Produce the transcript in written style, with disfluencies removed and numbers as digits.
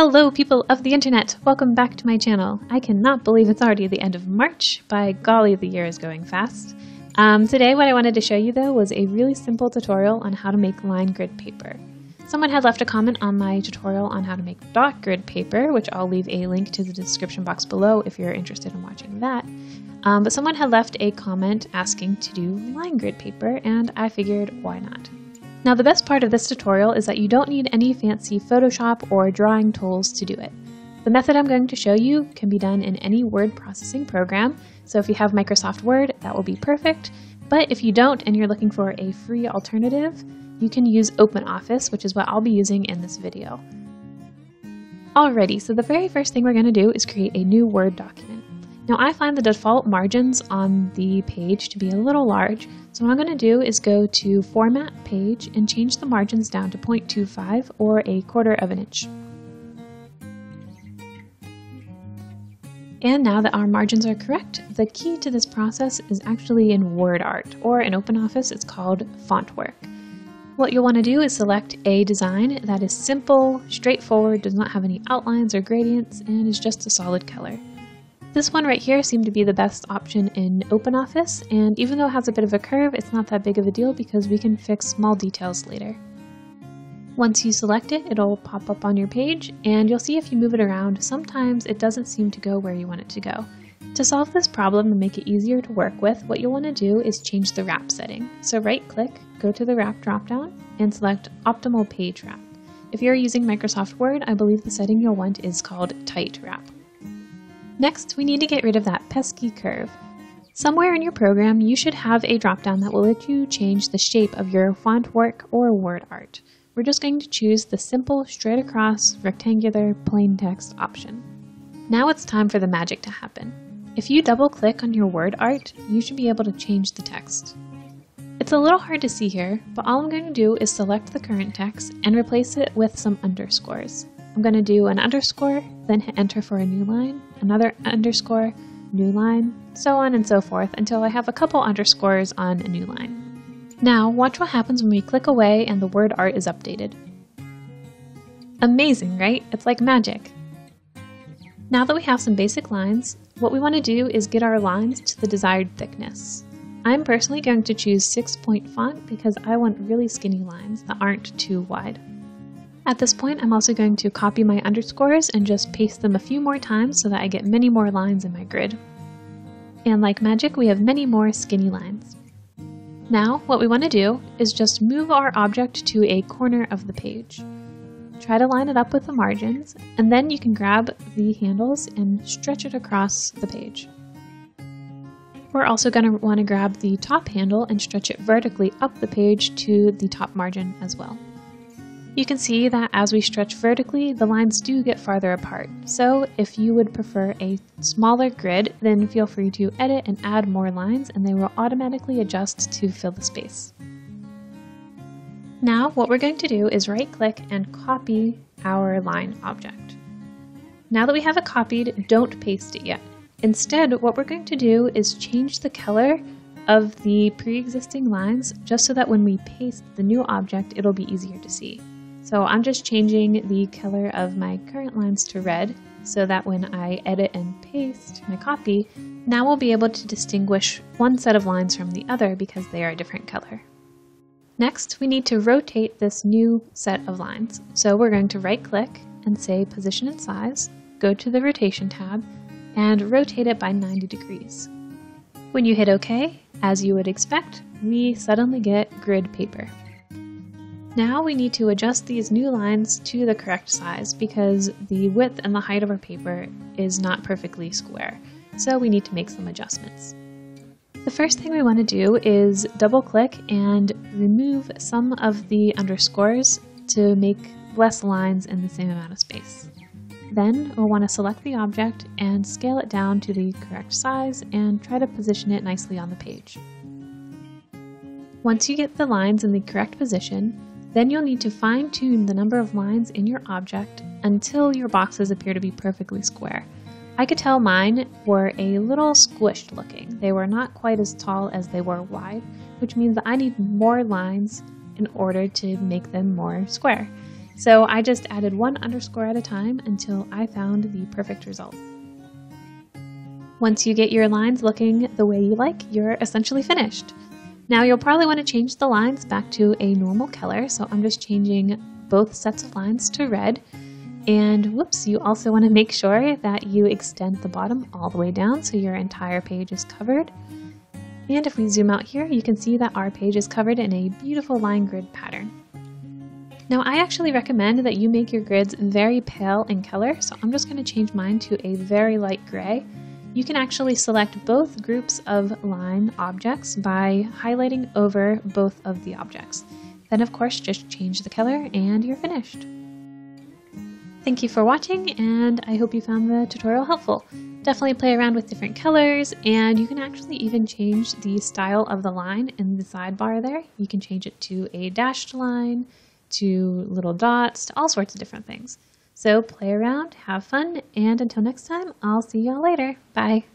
Hello people of the internet, welcome back to my channel. I cannot believe it's already the end of March. By golly, the year is going fast. Today what I wanted to show you though was a really simple tutorial on how to make line grid paper. Someone had left a comment on my tutorial on how to make dot grid paper, which I'll leave a link to the description box below if you're interested in watching that. But someone had left a comment asking to do line grid paper, and I figured why not. Now the best part of this tutorial is that you don't need any fancy Photoshop or drawing tools to do it. The method I'm going to show you can be done in any word processing program, so if you have Microsoft Word, that will be perfect. But if you don't and you're looking for a free alternative, you can use OpenOffice, which is what I'll be using in this video. Alrighty, so the very first thing we're going to do is create a new Word document. Now I find the default margins on the page to be a little large, so what I'm going to do is go to Format, Page, and change the margins down to 0.25 or 1/4 of an inch. And now that our margins are correct, the key to this process is actually in WordArt, or in OpenOffice it's called font work. What you'll want to do is select a design that is simple, straightforward, does not have any outlines or gradients, and is just a solid color. This one right here seemed to be the best option in OpenOffice, and even though it has a bit of a curve, it's not that big of a deal because we can fix small details later. Once you select it, it'll pop up on your page, and you'll see if you move it around, sometimes it doesn't seem to go where you want it to go. To solve this problem and make it easier to work with, what you'll want to do is change the wrap setting. So right-click, go to the wrap dropdown, and select Optimal Page Wrap. If you're using Microsoft Word, I believe the setting you'll want is called Tight Wrap. Next, we need to get rid of that pesky curve. Somewhere in your program, you should have a dropdown that will let you change the shape of your font work or word art. We're just going to choose the simple, straight across, rectangular, plain text option. Now it's time for the magic to happen. If you double click on your word art, you should be able to change the text. It's a little hard to see here, but all I'm going to do is select the current text and replace it with some underscores. I'm going to do an underscore, then hit enter for a new line, another underscore, new line, so on and so forth until I have a couple underscores on a new line. Now watch what happens when we click away and the word art is updated. Amazing, right? It's like magic. Now that we have some basic lines, what we want to do is get our lines to the desired thickness. I'm personally going to choose 6-point font because I want really skinny lines that aren't too wide. At this point, I'm also going to copy my underscores and just paste them a few more times so that I get many more lines in my grid. And like magic, we have many more skinny lines. Now, what we want to do is just move our object to a corner of the page. Try to line it up with the margins, and then you can grab the handles and stretch it across the page. We're also going to want to grab the top handle and stretch it vertically up the page to the top margin as well. You can see that as we stretch vertically, the lines do get farther apart. So if you would prefer a smaller grid, then feel free to edit and add more lines and they will automatically adjust to fill the space. Now what we're going to do is right-click and copy our line object. Now that we have it copied, don't paste it yet. Instead, what we're going to do is change the color of the pre-existing lines just so that when we paste the new object, it'll be easier to see. So I'm just changing the color of my current lines to red so that when I edit and paste my copy, now we'll be able to distinguish one set of lines from the other because they are a different color. Next, we need to rotate this new set of lines. So we're going to right-click and say Position and Size, go to the Rotation tab, and rotate it by 90 degrees. When you hit OK, as you would expect, we suddenly get grid paper. Now we need to adjust these new lines to the correct size because the width and the height of our paper is not perfectly square, so we need to make some adjustments. The first thing we want to do is double click and remove some of the underscores to make less lines in the same amount of space. Then we'll want to select the object and scale it down to the correct size and try to position it nicely on the page. Once you get the lines in the correct position, then you'll need to fine-tune the number of lines in your object until your boxes appear to be perfectly square. I could tell mine were a little squished looking. They were not quite as tall as they were wide, which means that I need more lines in order to make them more square. So I just added one underscore at a time until I found the perfect result. Once you get your lines looking the way you like, you're essentially finished. Now you'll probably want to change the lines back to a normal color, so I'm just changing both sets of lines to red. And whoops, you also want to make sure that you extend the bottom all the way down so your entire page is covered. And if we zoom out here, you can see that our page is covered in a beautiful line grid pattern. Now I actually recommend that you make your grids very pale in color, so I'm just going to change mine to a very light gray. You can actually select both groups of line objects by highlighting over both of the objects. Then of course just change the color and you're finished. Thank you for watching, and I hope you found the tutorial helpful. Definitely play around with different colors, and you can actually even change the style of the line in the sidebar there. You can change it to a dashed line, to little dots, to all sorts of different things. So play around, have fun, and until next time, I'll see y'all later. Bye.